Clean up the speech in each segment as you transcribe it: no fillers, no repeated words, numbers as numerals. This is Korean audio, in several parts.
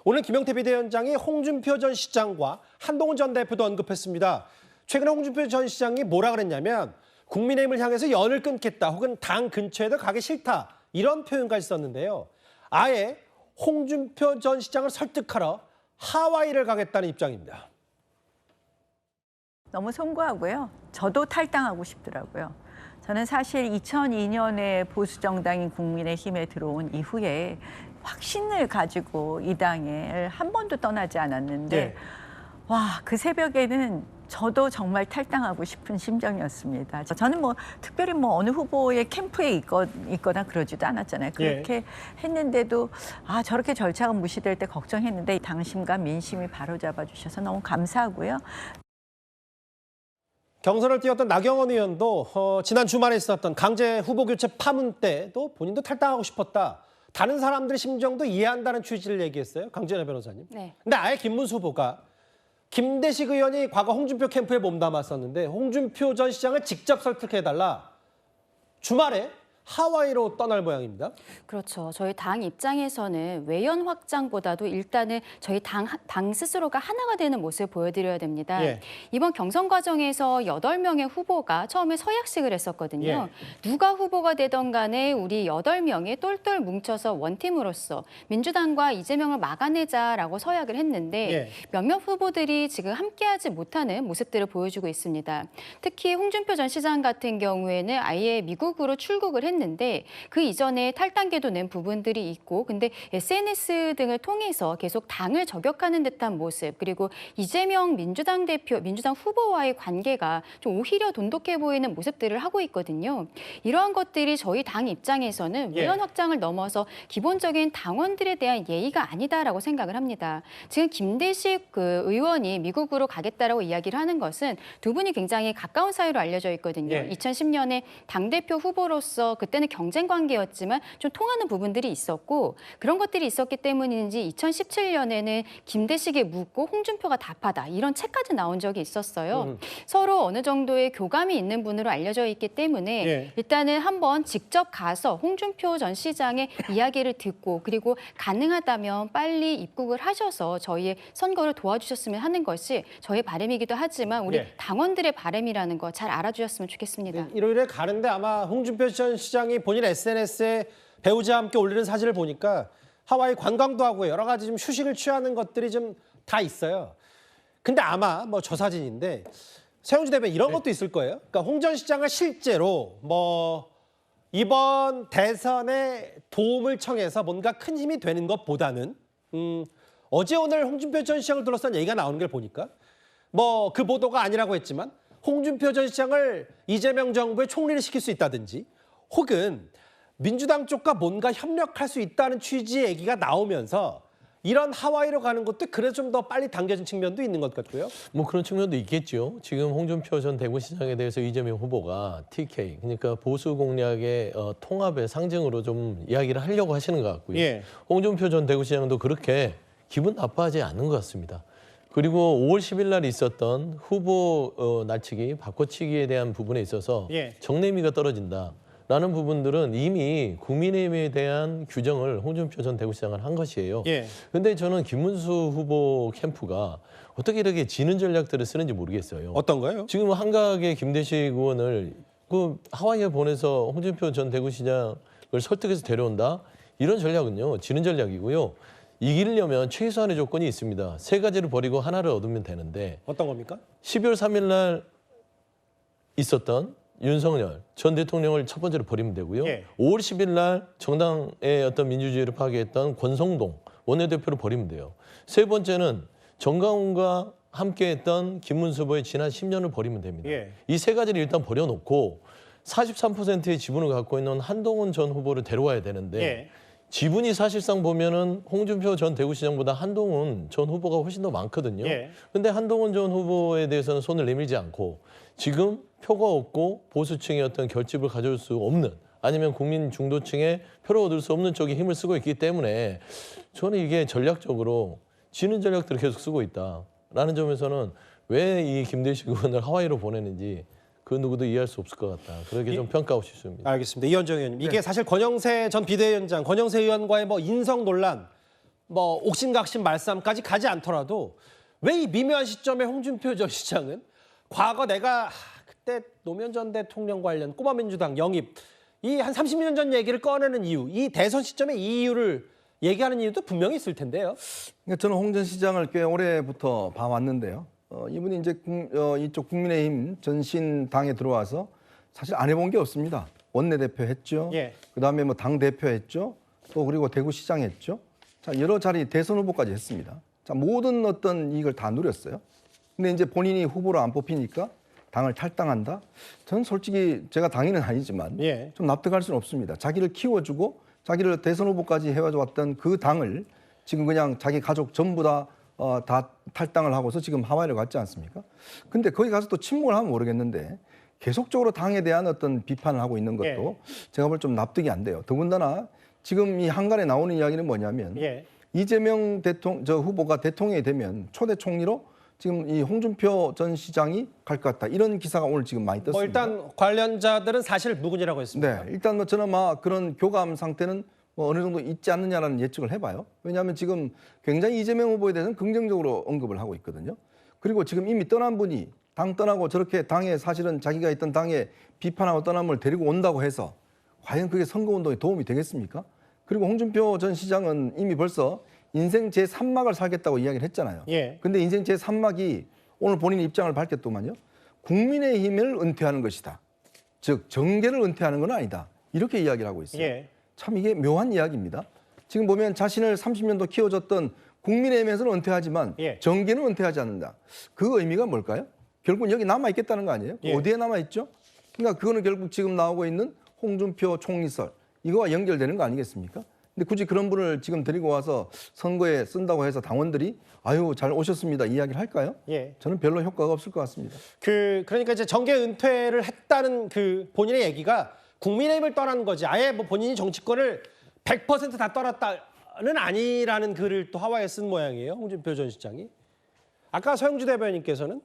오늘 김용태 비대위원장이 홍준표 전 시장과 한동훈 전 대표도 언급했습니다. 최근에 홍준표 전 시장이 뭐라 그랬냐면 국민의힘을 향해서 연을 끊겠다 혹은 당 근처에도 가기 싫다 이런 표현까지 썼는데요. 아예 홍준표 전 시장을 설득하러 하와이를 가겠다는 입장입니다. 너무 송구하고요. 저도 탈당하고 싶더라고요. 저는 사실 2002년에 보수정당인 국민의힘에 들어온 이후에 확신을 가지고 이 당을 한 번도 떠나지 않았는데 와, 그 새벽에는 저도 정말 탈당하고 싶은 심정이었습니다. 저는 뭐 특별히 뭐 어느 후보의 캠프에 있거나 그러지도 않았잖아요. 그렇게 했는데도 아, 저렇게 절차가 무시될 때 걱정했는데 당심과 민심이 바로잡아 주셔서 너무 감사하고요. 경선을 뛰었던 나경원 의원도 지난 주말에 있었던 강제 후보 교체 파문 때도 본인도 탈당하고 싶었다. 다른 사람들의 심정도 이해한다는 취지를 얘기했어요. 강진애 변호사님. 네. 근데 아예 김문수 후보가 김대식 의원이 과거 홍준표 캠프에 몸담았었는데 홍준표 전 시장을 직접 설득해달라. 주말에 하와이로 떠날 모양입니다. 그렇죠. 저희 당 입장에서는 외연 확장보다도 일단은 저희 당 스스로가 하나가 되는 모습을 보여드려야 됩니다. 이번 경선 과정에서 8명의 후보가 처음에 서약식을 했었거든요. 누가 후보가 되던 간에 우리 8명이 똘똘 뭉쳐서 원팀으로서 민주당과 이재명을 막아내자라고 서약을 했는데 몇몇 후보들이 지금 함께하지 못하는 모습들을 보여주고 있습니다. 특히 홍준표 전 시장 같은 경우에는 아예 미국으로 출국을 했는데 그 이전에 탈당계도 낸 부분들이 있고 근데 SNS 등을 통해서 계속 당을 저격하는 듯한 모습 그리고 이재명 민주당 후보와의 관계가 좀 오히려 돈독해 보이는 모습들을 하고 있거든요. 이러한 것들이 저희 당 입장에서는 외연 확장을 넘어서 기본적인 당원들에 대한 예의가 아니다라고 생각을 합니다. 지금 김대식 의원이 미국으로 가겠다라고 이야기를 하는 것은 두 분이 굉장히 가까운 사이로 알려져 있거든요. 2010년에 당대표 후보로서 그때는 경쟁 관계였지만 좀 통하는 부분들이 있었고 그런 것들이 있었기 때문인지 2017년에는 김대식에 묻고 홍준표가 답하다 이런 책까지 나온 적이 있었어요. 서로 어느 정도의 교감이 있는 분으로 알려져 있기 때문에 일단은 한번 직접 가서 홍준표 전 시장의 이야기를 듣고 그리고 가능하다면 빨리 입국을 하셔서 저희의 선거를 도와주셨으면 하는 것이 저의 바람이기도 하지만 우리 당원들의 바람이라는 거 잘 알아주셨으면 좋겠습니다. 일요일에 가는데 아마 홍준표 전 시장이 본인 SNS에 배우자와 함께 올리는 사진을 보니까 하와이 관광도 하고 여러 가지 좀 휴식을 취하는 것들이 좀 다 있어요. 근데 아마 뭐 저 사진인데 서영주 대변인 이런 것도 있을 거예요. 그러니까 홍 전 시장을 실제로 뭐 이번 대선에 도움을 청해서 뭔가 큰 힘이 되는 것보다는 어제 오늘 홍준표 전 시장을 둘러싼 얘기가 나오는 걸 보니까 뭐 그 보도가 아니라고 했지만 홍준표 전 시장을 이재명 정부에 총리를 시킬 수 있다든지 혹은 민주당 쪽과 뭔가 협력할 수 있다는 취지의 얘기가 나오면서 이런 하와이로 가는 것도 그래서 좀 더 빨리 당겨진 측면도 있는 것 같고요. 뭐 그런 측면도 있겠죠. 지금 홍준표 전 대구시장에 대해서 이재명 후보가 TK, 그러니까 보수 공략의 통합의 상징으로 좀 이야기를 하려고 하시는 것 같고요. 홍준표 전 대구시장도 그렇게 기분 나빠하지 않는 것 같습니다. 그리고 5월 10일 날 있었던 후보 날치기, 바꿔치기에 대한 부분에 있어서 정례미가 떨어진다라는 부분들은 이미 국민의힘에 대한 규정을 홍준표 전 대구시장은 한 것이에요. 그런데 저는 김문수 후보 캠프가 어떻게 이렇게 지는 전략들을 쓰는지 모르겠어요. 어떤 거요? 지금 한각의 김대식 의원을 하와이에 보내서 홍준표 전 대구시장을 설득해서 데려온다? 이런 전략은요, 지는 전략이고요. 이기려면 최소한의 조건이 있습니다. 3가지를 버리고 하나를 얻으면 되는데 어떤 겁니까? 12월 3일 날 있었던 윤석열 전 대통령을 첫 번째로 버리면 되고요. 5월 10일 날 정당의 어떤 민주주의를 파괴했던 권성동 원내대표를 버리면 돼요. 세 번째는 정강훈과 함께했던 김문수 후보의 지난 10년을 버리면 됩니다. 이 3가지를 일단 버려놓고 43%의 지분을 갖고 있는 한동훈 전 후보를 데려와야 되는데 지분이 사실상 보면은 홍준표 전 대구시장보다 한동훈 전 후보가 훨씬 더 많거든요. 그런데 한동훈 전 후보에 대해서는 손을 내밀지 않고 지금 표가 없고 보수층의 어떤 결집을 가져올 수 없는 아니면 국민 중도층의 표를 얻을 수 없는 쪽에 힘을 쓰고 있기 때문에 저는 이게 전략적으로 지는 전략들을 계속 쓰고 있다라는 점에서는 왜 이 김대식 의원을 하와이로 보내는지 그 누구도 이해할 수 없을 것 같다. 그렇게 좀 평가하고 싶습니다. 알겠습니다. 이현정 의원님. 이게 사실 권영세 전 비대위원장, 권영세 의원과의 뭐 인성 논란 뭐 옥신각신 말싸움까지 가지 않더라도 왜 이 미묘한 시점에 홍준표 전 시장은 과거 내가 그때 노무현 전 대통령 관련 꼬마 민주당 영입 이 한 30년 전 얘기를 꺼내는 이유, 이 대선 시점에 이 이유를 얘기하는 이유도 분명히 있을 텐데요. 그러니까 저는 홍 전 시장을 꽤 오래부터 봐왔는데요. 이분이 이제 이쪽 국민의힘 전신당에 들어와서 사실 안 해본 게 없습니다. 원내대표 했죠. 예. 그다음에 뭐 당 대표 했죠. 또 그리고 대구시장 했죠. 자, 여러 자리 대선 후보까지 했습니다. 자, 모든 어떤 이익을 다 누렸어요. 근데 이제 본인이 후보로 안 뽑히니까 당을 탈당한다. 저는 솔직히 제가 당인은 아니지만 예. 좀 납득할 수는 없습니다. 자기를 키워주고 자기를 대선 후보까지 해왔던 그 당을 지금 그냥 자기 가족 전부 다 탈당을 하고서 지금 하와이를 갔지 않습니까? 근데 거기 가서 또 침묵을 하면 모르겠는데 계속적으로 당에 대한 어떤 비판을 하고 있는 것도 제가 볼 좀 납득이 안 돼요. 더군다나 지금 이 한간에 나오는 이야기는 뭐냐면 이재명 후보가 대통령이 되면 초대 총리로 지금 이 홍준표 전 시장이 갈 것 같다. 이런 기사가 오늘 지금 많이 떴습니다. 뭐 일단 관련자들은 사실 무근이라고 했습니다. 네, 일단 뭐 저는 막 그런 교감 상태는 뭐 어느 정도 있지 않느냐라는 예측을 해봐요. 왜냐하면 지금 굉장히 이재명 후보에 대해서는 긍정적으로 언급을 하고 있거든요. 그리고 지금 이미 떠난 분이 당 떠나고 저렇게 당에 사실은 자기가 있던 당에 비판하고 떠난 분을 데리고 온다고 해서 과연 그게 선거운동에 도움이 되겠습니까? 그리고 홍준표 전 시장은 이미 벌써 인생 제3막을 살겠다고 이야기를 했잖아요. 근데 인생 제3막이 오늘 본인 입장을 밝혔더만요. 국민의힘을 은퇴하는 것이다. 즉 정계를 은퇴하는 건 아니다. 이렇게 이야기를 하고 있어요. 참 이게 묘한 이야기입니다. 지금 보면 자신을 30년도 키워줬던 국민의힘에서는 은퇴하지만 정계는 은퇴하지 않는다. 그 의미가 뭘까요? 결국 여기 남아있겠다는 거 아니에요? 어디에 남아있죠? 그러니까 그거는 결국 지금 나오고 있는 홍준표 총리설 이거와 연결되는 거 아니겠습니까? 근데 굳이 그런 분을 지금 데리고 와서 선거에 쓴다고 해서 당원들이 아유 잘 오셨습니다 이야기를 할까요? 저는 별로 효과가 없을 것 같습니다. 그러니까 이제 정계 은퇴를 했다는 그 본인의 얘기가 국민의힘을 떠난 거지. 아예 뭐 본인이 정치권을 100% 다 떠났다는 아니라는 글을 또 하와이에 쓴 모양이에요. 홍준표 전 시장이. 아까 서영주 대변인께서는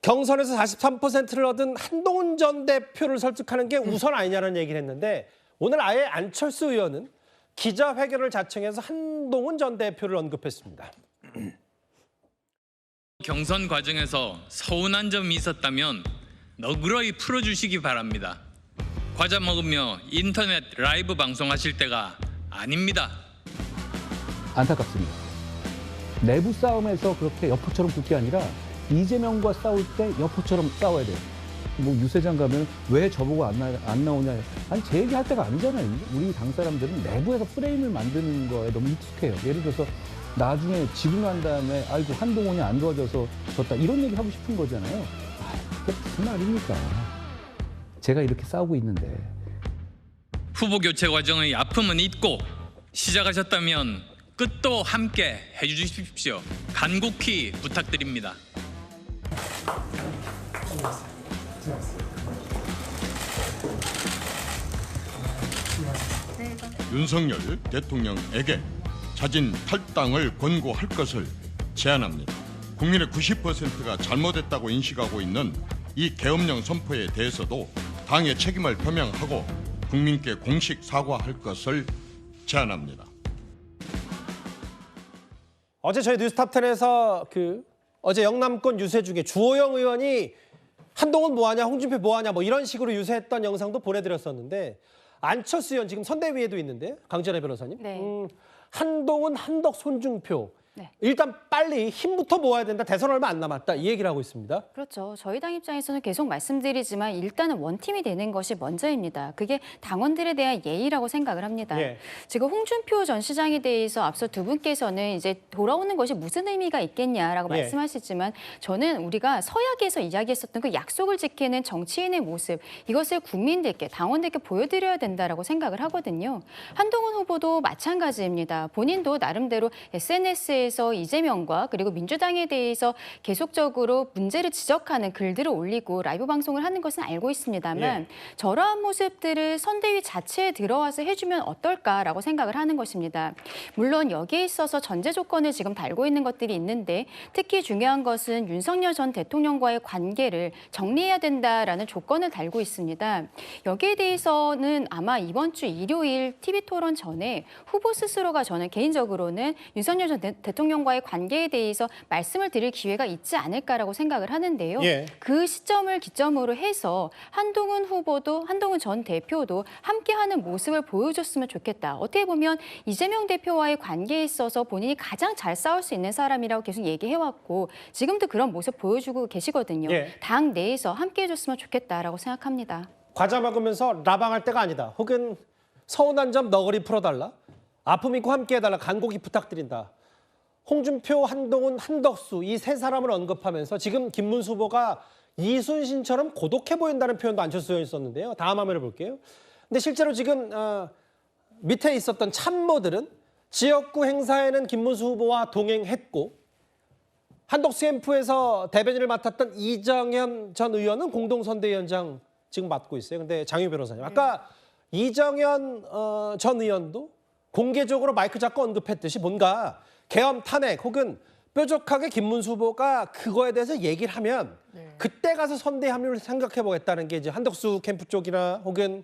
경선에서 43%를 얻은 한동훈 전 대표를 설득하는 게 우선 아니냐는 얘기를 했는데 오늘 아예 안철수 의원은 기자회견을 자청해서 한동훈 전 대표를 언급했습니다. 경선 과정에서 서운한 점이 있었다면 너그러이 풀어주시기 바랍니다. 과자 먹으며 인터넷 라이브 방송하실 때가 아닙니다. 안타깝습니다. 내부 싸움에서 그렇게 여포처럼 붙게 아니라 이재명과 싸울 때 여포처럼 싸워야 돼요. 뭐 유세장 가면 왜 저보고 안 나오냐. 아니 제 얘기할 때가 아니잖아요. 우리 당 사람들은 내부에서 프레임을 만드는 거에 너무 익숙해요. 예를 들어서 나중에 지고 난 다음에 아이고 한동훈이 안 도와줘서 졌다 이런 얘기 하고 싶은 거잖아요. 그게 무슨 말입니까? 제가 이렇게 싸우고 있는데. 후보 교체 과정의 아픔은 잊고 시작하셨다면 끝도 함께 해주십시오. 간곡히 부탁드립니다. 윤석열 대통령에게 자진 탈당을 권고할 것을 제안합니다. 국민의 90%가 잘못했다고 인식하고 있는 이 계엄령 선포에 대해서도 당의 책임을 표명하고 국민께 공식 사과할 것을 제안합니다. 어제 저희 뉴스탑10에서 어제 영남권 유세 중에 주호영 의원이 한동훈 뭐하냐, 홍준표 뭐하냐 뭐 이런 식으로 유세했던 영상도 보내드렸었는데 안철수 의원 지금 선대위에도 있는데 강전혜 변호사님. 한동훈, 한덕, 손중표. 일단 빨리 힘부터 모아야 된다. 대선 얼마 안 남았다. 이 얘기를 하고 있습니다. 그렇죠. 저희 당 입장에서는 계속 말씀드리지만 일단은 원팀이 되는 것이 먼저입니다. 그게 당원들에 대한 예의라고 생각을 합니다. 지금 홍준표 전 시장에 대해서 앞서 두 분께서는 이제 돌아오는 것이 무슨 의미가 있겠냐라고 말씀하시지만 저는 우리가 서약에서 이야기했었던 그 약속을 지키는 정치인의 모습 이것을 국민들께 당원들께 보여드려야 된다라고 생각을 하거든요. 한동훈 후보도 마찬가지입니다. 본인도 나름대로 SNS에 대해서 이재명과 그리고 민주당에 대해서 계속적으로 문제를 지적하는 글들을 올리고 라이브 방송을 하는 것은 알고 있습니다만 저러한 모습들을 선대위 자체에 들어와서 해주면 어떨까라고 생각을 하는 것입니다. 물론 여기에 있어서 전제 조건을 지금 달고 있는 것들이 있는데 특히 중요한 것은 윤석열 전 대통령과의 관계를 정리해야 된다라는 조건을 달고 있습니다. 여기에 대해서는 아마 이번 주 일요일 TV토론 전에 후보 스스로가 저는 개인적으로는 윤석열 전 대통령과의 관계에 대해서 말씀을 드릴 기회가 있지 않을까라고 생각을 하는데요. 그 시점을 기점으로 해서 한동훈 후보도 한동훈 전 대표도 함께하는 모습을 보여줬으면 좋겠다. 어떻게 보면 이재명 대표와의 관계에 있어서 본인이 가장 잘 싸울 수 있는 사람이라고 계속 얘기해왔고 지금도 그런 모습 보여주고 계시거든요. 당 내에서 함께해줬으면 좋겠다라고 생각합니다. 과자 먹으면서 라방할 때가 아니다. 혹은 서운한 점 너구리 풀어달라. 아픔 있고 함께해달라. 간곡히 부탁드린다. 홍준표, 한동훈, 한덕수 이 세 사람을 언급하면서 지금 김문수 후보가 이순신처럼 고독해 보인다는 표현도 안철수 의원이 썼는데요. 다음 화면을 볼게요. 근데 실제로 지금 밑에 있었던 참모들은 지역구 행사에는 김문수 후보와 동행했고 한덕수 캠프에서 대변인을 맡았던 이정현 전 의원은 공동선대위원장 지금 맡고 있어요. 근데 장유 변호사님, 아까 이정현 전 의원도 공개적으로 마이크 잡고 언급했듯이 뭔가 계엄 탄핵 혹은 뾰족하게 김문수 후보가 그거에 대해서 얘기를 하면 그때 가서 선대 합류를 생각해 보겠다는 게 이제 한덕수 캠프 쪽이나 혹은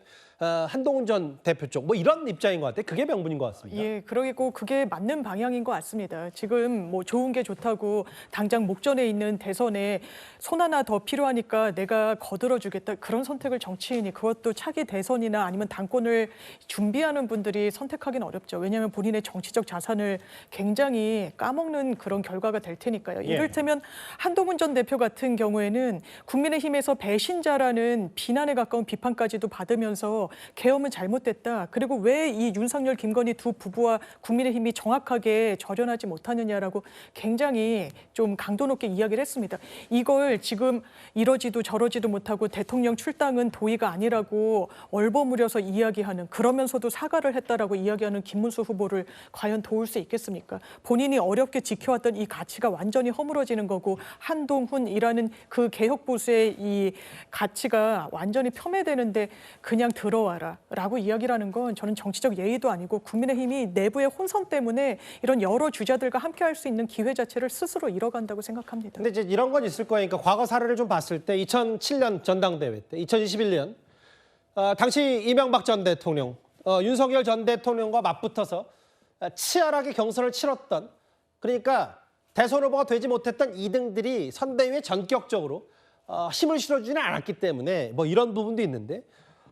한동훈 전 대표 쪽 뭐 이런 입장인 것 같아요. 그게 명분인 것 같습니다. 예, 그러고 그게 맞는 방향인 것 같습니다. 지금 뭐 좋은 게 좋다고 당장 목전에 있는 대선에 손 하나 더 필요하니까 내가 거들어주겠다. 그런 선택을 정치인이 그것도 차기 대선이나 아니면 당권을 준비하는 분들이 선택하기는 어렵죠. 왜냐하면 본인의 정치적 자산을 굉장히 까먹는 그런 결과가 될 테니까요. 이를테면 한동훈 전 대표 같은 경우에는 국민의힘에서 배신자라는 비난에 가까운 비판까지도 받으면서 계엄은 잘못됐다. 그리고 왜 이 윤석열, 김건희 두 부부와 국민의힘이 정확하게 절연하지 못하느냐라고 굉장히 좀 강도 높게 이야기를 했습니다. 이걸 지금 이러지도 저러지도 못하고 대통령 출당은 도의가 아니라고 얼버무려서 이야기하는 그러면서도 사과를 했다라고 이야기하는 김문수 후보를 과연 도울 수 있겠습니까? 본인이 어렵게 지켜왔던 이 가치가 완전히 허물어지는 거고 한동훈이라는 그 개혁보수의 이 가치가 완전히 폄훼되는데 그냥 들어와라 라고 이야기를 하는 건 저는 정치적 예의도 아니고 국민의힘이 내부의 혼선 때문에 이런 여러 주자들과 함께할 수 있는 기회 자체를 스스로 잃어간다고 생각합니다. 근데 이제 이런 건 있을 거니까 과거 사례를 좀 봤을 때 2007년 전당대회 때 2021년 당시 이명박 전 대통령 윤석열 전 대통령과 맞붙어서 치열하게 경선을 치렀던 그러니까 대선 후보가 되지 못했던 2등들이 선대위에 전격적으로 힘을 실어주지는 않았기 때문에 뭐 이런 부분도 있는데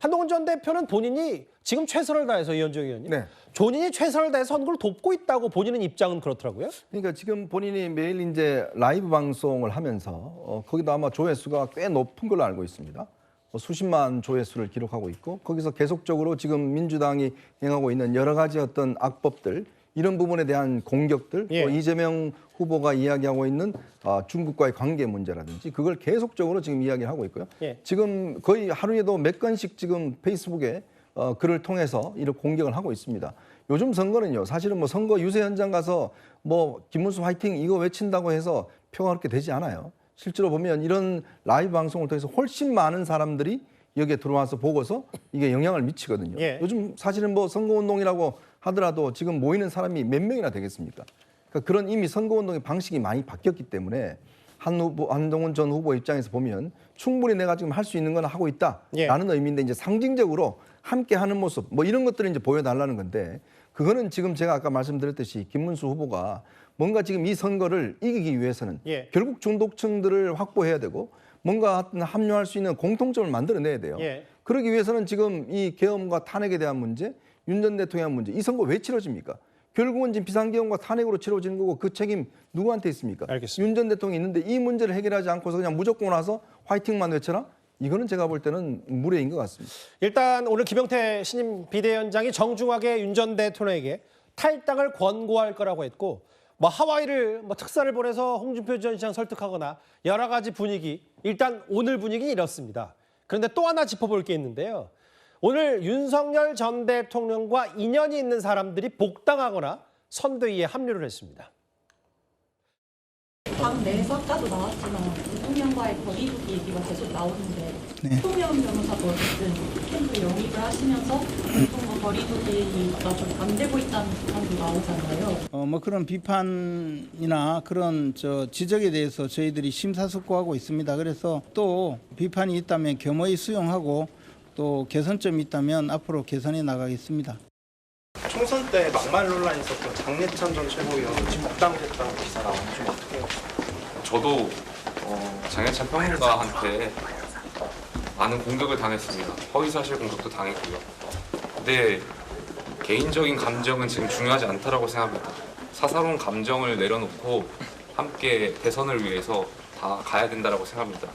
한동훈 전 대표는 본인이 지금 최선을 다해서 이현정 의원님 본인이 최선을 다해서 선거를 돕고 있다고 본인은 입장은 그렇더라고요. 그러니까 지금 본인이 매일 이제 라이브 방송을 하면서 거기도 아마 조회수가 꽤 높은 걸로 알고 있습니다. 수십만 조회수를 기록하고 있고 거기서 계속적으로 지금 민주당이 행하고 있는 여러 가지 어떤 악법들 이런 부분에 대한 공격들 또 이재명 후보가 이야기하고 있는 중국과의 관계 문제라든지 그걸 계속적으로 지금 이야기를 하고 있고요. 지금 거의 하루에도 몇 건씩 지금 페이스북에 글을 통해서 이런 공격을 하고 있습니다. 요즘 선거는요. 사실은 뭐 선거 유세 현장 가서 뭐 김문수 화이팅 이거 외친다고 해서 표가 그렇게 되지 않아요. 실제로 보면 이런 라이브 방송을 통해서 훨씬 많은 사람들이 여기에 들어와서 보고서 이게 영향을 미치거든요. 요즘 사실은 뭐 선거운동이라고 하더라도 지금 모이는 사람이 몇 명이나 되겠습니까? 그러니까 그런 이미 선거운동의 방식이 많이 바뀌었기 때문에 한동훈 전 후보 입장에서 보면 충분히 내가 지금 할 수 있는 건 하고 있다라는 의미인데 이제 상징적으로 함께 하는 모습 뭐 이런 것들을 이제 보여달라는 건데 그거는 지금 제가 아까 말씀드렸듯이 김문수 후보가 뭔가 지금 이 선거를 이기기 위해서는 결국 중도층들을 확보해야 되고 뭔가 합류할 수 있는 공통점을 만들어내야 돼요. 그러기 위해서는 지금 이 계엄과 탄핵에 대한 문제, 윤 전 대통령 문제, 이 선거 왜 치러집니까? 결국은 지금 비상계엄과 탄핵으로 치러지는 거고 그 책임 누구한테 있습니까? 윤 전 대통령이 있는데 이 문제를 해결하지 않고서 그냥 무조건 와서 화이팅만 외쳐라? 이거는 제가 볼 때는 무례인 것 같습니다. 일단 오늘 김용태 신임 비대위원장이 정중하게 윤 전 대통령에게 탈당을 권고할 거라고 했고 뭐 하와이를 뭐 특사를 보내서 홍준표 전 시장 설득하거나 여러 가지 분위기 일단 오늘 분위기는 이렇습니다. 그런데 또 하나 짚어볼 게 있는데요. 오늘 윤석열 전 대통령과 인연이 있는 사람들이 복당하거나 선대위에 합류를 했습니다. 당 내에서 아까도 나왔지만 대통령과의 거리두기 얘기가 계속 나오는데 소명 변호사도 어쨌든 캠프 영입을 하시면서 대통령과 거리두기가 좀 안 되고 있다는 비판도 나오잖아요. 뭐 그런 비판이나 그런 지적에 대해서 저희들이 심사숙고하고 있습니다. 그래서 또 비판이 있다면 겸허히 수용하고 또 개선점이 있다면 앞으로 개선해 나가겠습니다. 총선 때 막말 논란이 있었던 장례찬 전 최고위원은 지금 복당됐다는 기사 나오는데 좀 어떻게 해요? 저도 장해찬 평론가한테 많은 공격을 당했습니다. 허위사실 공격도 당했고요. 근데 개인적인 감정은 지금 중요하지 않다라고 생각합니다. 사사로운 감정을 내려놓고 함께 대선을 위해서 다 가야 된다라고 생각합니다.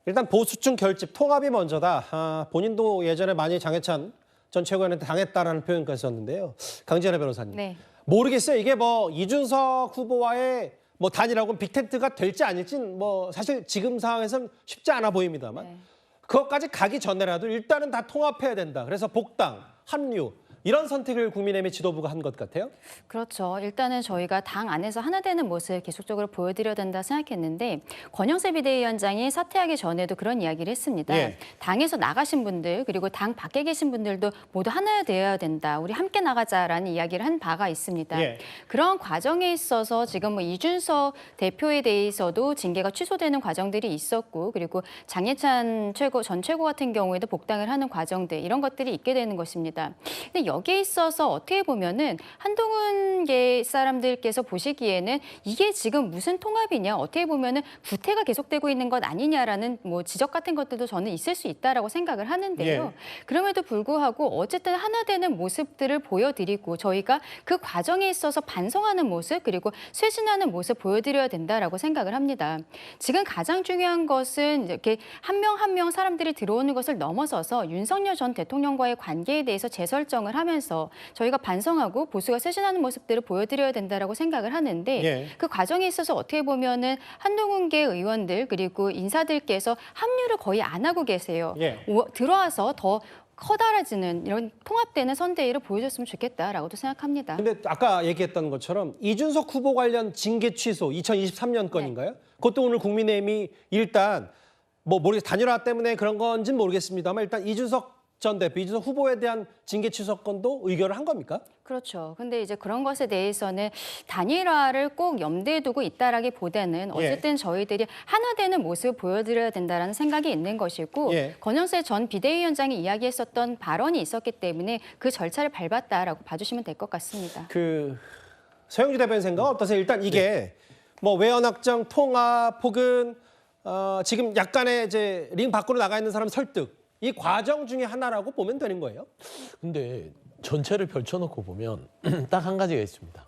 일단 보수층 결집, 통합이 먼저다. 본인도 예전에 많이 장해찬 전 최고위원한테 당했다라는 표현까지 썼는데요. 강지아나 변호사님. 네. 모르겠어요. 이게 뭐 이준석 후보와의 뭐 단일화군 빅텐트가 될지 아닐지는 뭐 사실 지금 상황에서는 쉽지 않아 보입니다만 네. 그것까지 가기 전에라도 일단은 다 통합해야 된다. 그래서 복당, 합류 이런 선택을 국민의힘의 지도부가 한 것 같아요. 그렇죠. 일단은 저희가 당 안에서 하나 되는 모습을 계속적으로 보여드려야 된다 생각했는데 권영세 비대위원장이 사퇴하기 전에도 그런 이야기를 했습니다. 예. 당에서 나가신 분들 그리고 당 밖에 계신 분들도 모두 하나 되어야 된다. 우리 함께 나가자라는 이야기를 한 바가 있습니다. 예. 그런 과정에 있어서 지금 뭐 이준석 대표에 대해서도 징계가 취소되는 과정들이 있었고 그리고 장해찬 전 최고 같은 경우에도 복당을 하는 과정들 이런 것들이 있게 되는 것입니다. 근데 여기에 있어서 어떻게 보면은 한동훈계 사람들께서 보시기에는 이게 지금 무슨 통합이냐 어떻게 보면은 구태가 계속되고 있는 것 아니냐라는 뭐 지적 같은 것들도 저는 있을 수 있다라고 생각을 하는데요. 예. 그럼에도 불구하고 어쨌든 하나 되는 모습들을 보여드리고 저희가 그 과정에 있어서 반성하는 모습 그리고 쇄신하는 모습 보여드려야 된다라고 생각을 합니다. 지금 가장 중요한 것은 이렇게 한 명 한 명 사람들이 들어오는 것을 넘어서서 윤석열 전 대통령과의 관계에 대해서 재설정을 하면서 저희가 반성하고 보수가 쇄신하는 모습들을 보여드려야 된다라고 생각을 하는데 예. 그 과정에 있어서 어떻게 보면은 한동훈계 의원들 그리고 인사들께서 합류를 거의 안 하고 계세요. 예. 들어와서 더 커다라지는 이런 통합되는 선대위를 보여줬으면 좋겠다라고도 생각합니다. 근데 아까 얘기했던 것처럼 이준석 후보 관련 징계 취소 2023년 건인가요? 그것도 오늘 국민의힘이 일단 뭐 모르겠어요. 단일화 때문에 그런 건지는 모르겠습니다만 일단 이준석 전 대표, 이준석 후보에 대한 징계 취소건도 의결을 한 겁니까? 그렇죠. 근데 이제 그런 것에 대해서는 단일화를 꼭 염두에 두고 있다라기보다는 어쨌든 저희들이 하나 되는 모습을 보여드려야 된다는 생각이 있는 것이고 권영세 전 비대위원장이 이야기했었던 발언이 있었기 때문에 그 절차를 밟았다라고 봐주시면 될 것 같습니다. 서영주 대변인 생각 어떠세요? 일단 이게 뭐 외연 확장, 통합 혹은 지금 약간의 이제 링 밖으로 나가 있는 사람 설득 이 과정 중에 하나라고 보면 되는 거예요? 근데 전체를 펼쳐놓고 보면 딱 한 가지가 있습니다.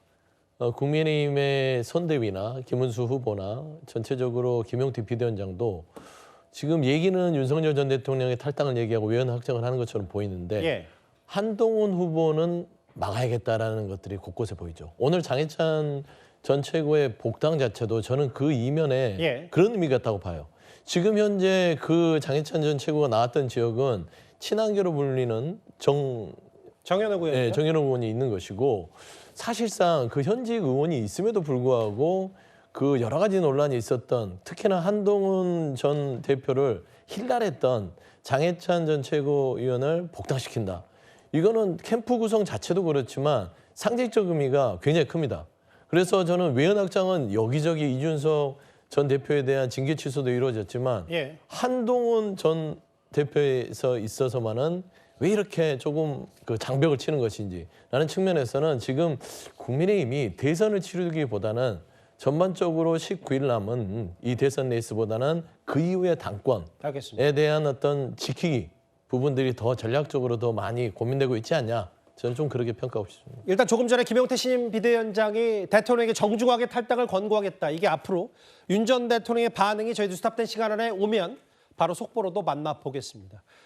국민의힘의 선대위나 김은수 후보나 전체적으로 김용태 비대위원장도 지금 얘기는 윤석열 전 대통령의 탈당을 얘기하고 외연 확장을 하는 것처럼 보이는데 한동훈 후보는 막아야겠다라는 것들이 곳곳에 보이죠. 오늘 장해찬 전 최고의 복당 자체도 저는 그 이면에 그런 의미가 있다고 봐요. 지금 현재 그 장해찬 전 최고가 나왔던 지역은 친한계로 불리는 정현호 의원이요? 네, 정현호 의원이 있는 것이고 사실상 그 현직 의원이 있음에도 불구하고 그 여러 가지 논란이 있었던 특히나 한동훈 전 대표를 힐날했던 장해찬 전 최고위원을 복당시킨다. 이거는 캠프 구성 자체도 그렇지만 상징적 의미가 굉장히 큽니다. 그래서 저는 외연 확장은 여기저기 이준석 전 대표에 대한 징계 취소도 이루어졌지만 한동훈 전 대표에서 있어서만은 왜 이렇게 조금 그 장벽을 치는 것인지 라는 측면에서는 지금 국민의힘이 대선을 치르기보다는 전반적으로 19일 남은 이 대선 레이스보다는 그 이후의 당권에 대한 어떤 지키기 부분들이 더 전략적으로 더 많이 고민되고 있지 않냐. 저는 좀 그렇게 평가하고 싶습니다. 일단 조금 전에 김용태 신임 비대위원장이 대통령에게 정중하게 탈당을 권고하겠다. 이게 앞으로 윤 전 대통령의 반응이 저희 뉴스탑10 시간 안에 오면 바로 속보로도 만나보겠습니다.